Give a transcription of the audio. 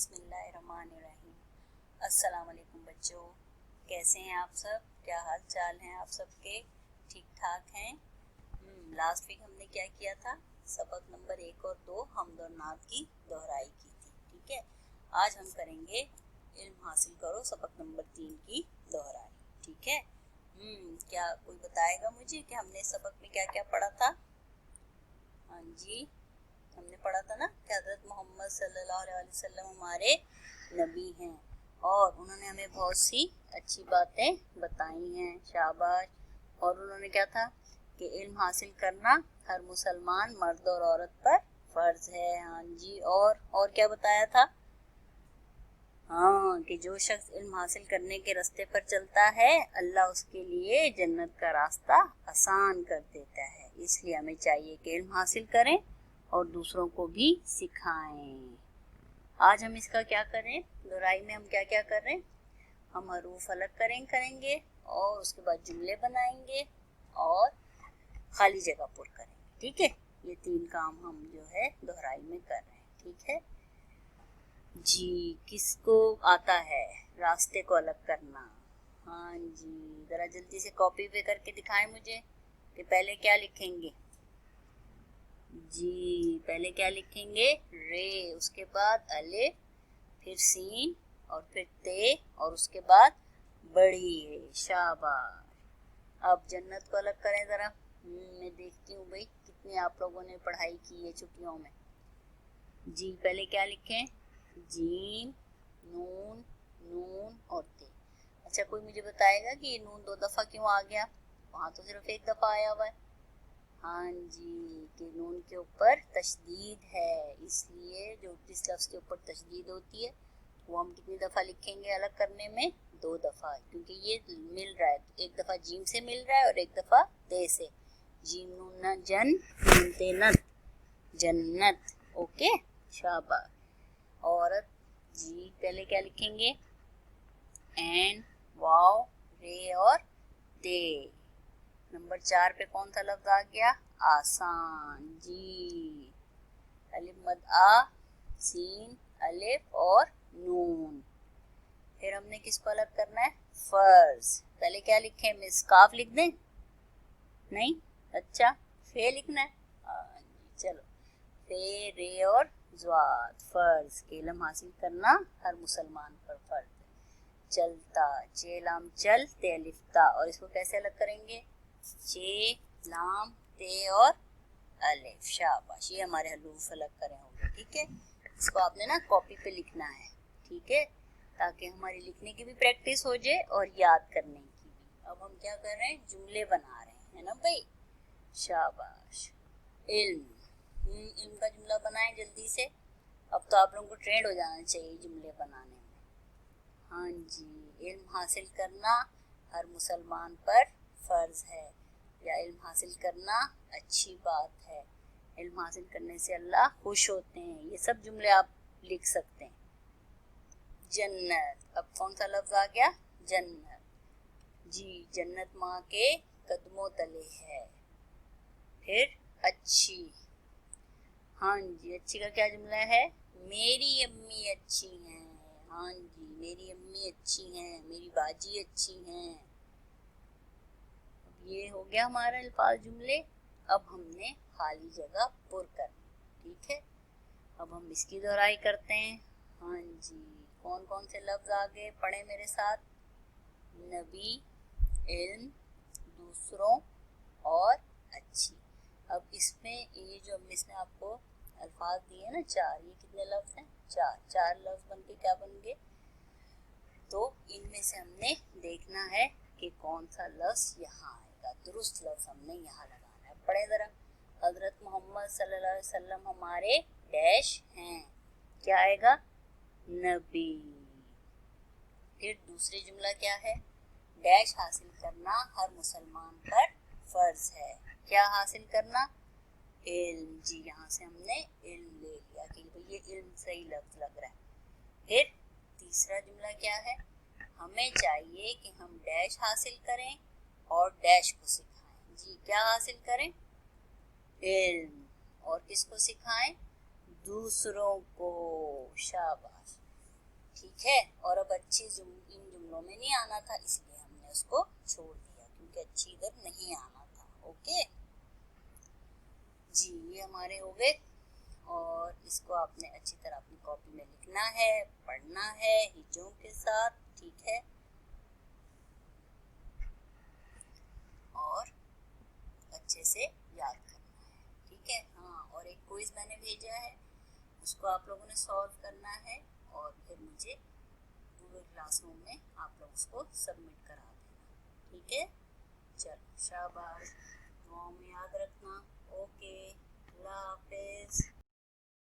बिस्मिल्लाहिर्रहमानिर्रहीम। अस्सलाम वालेकुम बच्चों, कैसे हैं आप सब? क्या हाल चाल हैं आप सबके? ठीक ठाक हैं? लास्ट वीक हमने क्या किया था? सबक नंबर 1 और 2 हमद और नात की दोहराई की थी। ठीक है, आज हम करेंगे इल्म हासिल करो सबक नंबर 3 की दोहराई। ठीक है, क्या कोई बताएगा मुझे कि हमने सबक में क्या क्या पढ़ा था? हाँ जी, हमने पढ़ा था ना कि हज़रत मोहम्मद सल्लल्लाहु अलैहि वसल्लम हमारे नबी हैं और उन्होंने हमें बहुत सी अच्छी बातें बताई हैं, शाबाश। और उन्होंने क्या था कि इल्म हासिल करना हर मुसलमान मर्द और औरत पर फर्ज है। हाँ जी, और क्या बताया था? हाँ, कि जो शख्स इल्म हासिल करने के रास्ते पर चलता है अल्लाह उसके लिए जन्नत का रास्ता आसान कर देता है। इसलिए हमें चाहिए कि इल्म हासिल करें और दूसरों को भी सिखाएं। आज हम इसका क्या करें? दोहराई में हम क्या क्या कर रहे हैं? हम हरूफ अलग करेंगे और उसके बाद जुमले बनाएंगे और खाली जगह पुर करेंगे। ठीक है, ये 3 काम हम जो है दोहराई में कर रहे हैं। ठीक है जी, किसको आता है रास्ते को अलग करना? हाँ जी, जरा जल्दी से कॉपी पे करके दिखाएं मुझे कि पहले क्या लिखेंगे। जी, पहले क्या लिखेंगे? रे, उसके बाद अलिफ, फिर सीन और फिर ते और उसके बाद बड़ी है। शाबाश। अब जन्नत को अलग करें जरा। मैं देखती हूँ भाई कितनी आप लोगों ने पढ़ाई की है छुट्टियों में। जी, पहले क्या लिखें? जीम, नून, नून और ते। अच्छा, कोई मुझे बताएगा कि ये नून 2 दफा क्यों आ गया? वहाँ तो सिर्फ 1 दफा आया हुआ है। हाँ जी, कि नून के ऊपर तशदीद है, इसलिए जो जिस लफ्ज़ के ऊपर तशदीद होती है वो हम कितनी दफ़ा लिखेंगे अलग करने में? 2 दफ़ा, क्योंकि ये मिल रहा है। 1 दफ़ा जीम से मिल रहा है और 1 दफ़ा ते से। जीम नून न जन, नून ते नत, जन्नत। ओके, शाबाश। औरत, जी पहले क्या लिखेंगे? एन, वाव, रे और ते। नंबर 4 पे कौन सा लफ्ज आ गया? आसान। जी, अलिफ मद आ, सीन, अलिफ और नून। फिर हमने किसको अलग करना है? फर्ज। पहले क्या लिखें? मिस काफ लिख दें? नहीं, अच्छा फे लिखना है। चलो, फे, रे और ज़्वाद। फर्ज के इल्म हासिल करना हर मुसलमान पर फर्ज है। चलता, चे लाम चल, ते अलिफ्ता। और इसको कैसे अलग करेंगे? चे, लाम, ते और अलिफ। शाबाश, ये हमारे हरूफ अलग करे होंगे। ठीक है, इसको आपने ना कॉपी पे लिखना है। ठीक है, ताकि हमारी लिखने की भी प्रैक्टिस हो जाए और याद करने की भी। अब हम क्या कर रहे हैं? जुमले बना रहे हैं, है ना भाई? शाबाश। इल्म, इल्म का जुमला बनाएं जल्दी से। अब तो आप लोगों को ट्रेंड हो जाना चाहिए जुमले बनाने में। हाँ जी, इल्म हासिल करना हर मुसलमान पर फर्ज है, या इल्म हासिल करना अच्छी बात है, इल्म हासिल करने से अल्लाह खुश होते हैं। ये सब जुमले आप लिख सकते हैं। जन्नत, अब कौन सा लफ्ज आ गया? जन्नत। जी, जन्नत माँ के कदमों तले है। फिर अच्छी, हाँ जी, अच्छी का क्या जुमला है? मेरी अम्मी अच्छी हैं। हाँ जी, मेरी अम्मी अच्छी हैं, मेरी बाजी अच्छी हैं। अब ये हो गया हमारा अल्फाज जुमले। अब हमने खाली जगह पुर करनी। ठीक है, अब हम इसकी दोहराई करते हैं। हाँ जी, कौन कौन से लफ्ज आगे पढ़े मेरे साथ? नबी, इल्म, दूसरों और अच्छी। अब इसमें ये जो इसने आपको अल्फाज दिए ना 4, ये कितने लफ्ज हैं? 4 लफ्ज बन के क्या बन गए? तो इनमें से हमने देखना है कि कौन सा लफ्ज यहाँ आएगा। दुरुस्त लफ्ज हमने यहाँ लगाना है। पढ़े जरा। हजरत मोहम्मद सल्लल्लाहु अलैहि वसल्लम हमारे डैश हैं। क्या आएगा? नबी। फिर दूसरी जुमला क्या है? डैश हासिल करना हर मुसलमान पर फर्ज है। क्या हासिल करना? इल्म। जी, यहाँ से हमने इल्म ले लिया कि ये इल्म सही लफ्ज लग रहा है। फिर तीसरा जुमला क्या है? हमें चाहिए कि हम डैश हासिल करें और डैश को सिखाएं। जी, क्या हासिल करें? इल्म। और किसको सिखाएं? दूसरों को। शाबाश। ٹھیک ہے. اور اب اچھی ان جملوں میں نہیں آنا تھا، اس لیے ہم نے اس کو چھوڑ دیا کیونکہ اچھی ادھر نہیں آنا تھا. اوکے جی، یہ ہمارے ہو گئے. اور اس کو آپ نے اچھی طرح اپنی کاپی میں لکھنا ہے، پڑھنا ہے ہجوں کے ساتھ. ٹھیک ہے، اور اچھے سے یاد کرنا ہے. ٹھیک ہے. ہاں، اور ایک کوئز میں نے بھیجا ہے، اس کو آپ لوگوں نے سالو کرنا ہے اور پھر مجھے گوگل کلاس روم میں آپ لوگ اس کو سبمٹ کرا دینا. ٹھیک ہے، چلو شاباش، دعاؤں میں یاد رکھنا. اوکے، اللہ حافظ.